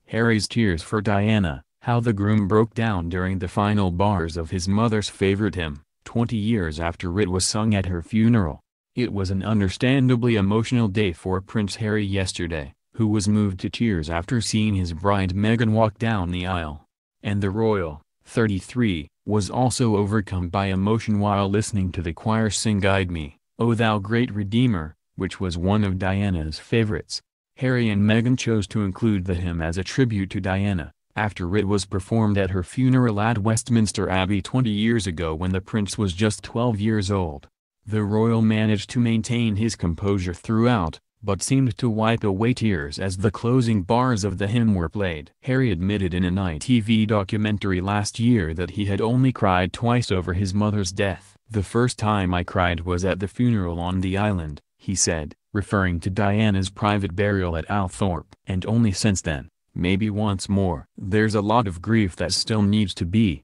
Harry's tears for Diana, how the groom broke down during the final bars of his mother's favorite hymn, 20 years after it was sung at her funeral. It was an understandably emotional day for Prince Harry yesterday, who was moved to tears after seeing his bride Meghan walk down the aisle. And the royal, 33, was also overcome by emotion while listening to the choir sing "Guide Me, O Thou Great Redeemer," which was one of Diana's favorites. Harry and Meghan chose to include the hymn as a tribute to Diana, after it was performed at her funeral at Westminster Abbey 20 years ago when the prince was just 12 years old. The royal managed to maintain his composure throughout, but seemed to wipe away tears as the closing bars of the hymn were played. Harry admitted in an ITV documentary last year that he had only cried twice over his mother's death. "The first time I cried was at the funeral on the island," he said, referring to Diana's private burial at Althorpe. "And only since then, maybe once more." There's a lot of grief that still needs to be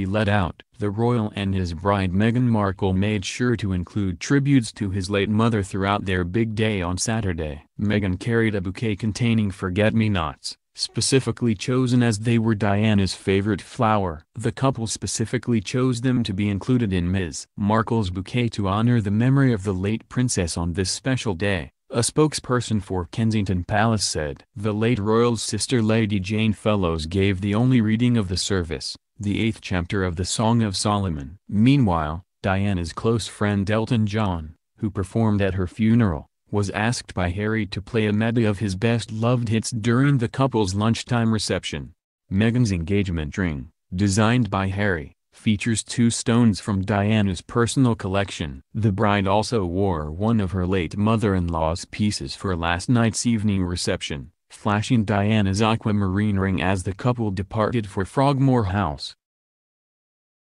let out. The royal and his bride Meghan Markle made sure to include tributes to his late mother throughout their big day on Saturday. Meghan carried a bouquet containing forget-me-nots, specifically chosen as they were Diana's favorite flower. The couple specifically chose them to be included in Ms. Markle's bouquet to honor the memory of the late princess on this special day, a spokesperson for Kensington Palace said. The late royal's sister Lady Jane Fellows gave the only reading of the service, the 8th chapter of the Song of Solomon. Meanwhile, Diana's close friend Elton John, who performed at her funeral, was asked by Harry to play a medley of his best-loved hits during the couple's lunchtime reception. Meghan's engagement ring, designed by Harry, features 2 stones from Diana's personal collection. The bride also wore one of her late mother-in-law's pieces for last night's evening reception, flashing Diana's aquamarine ring as the couple departed for Frogmore House.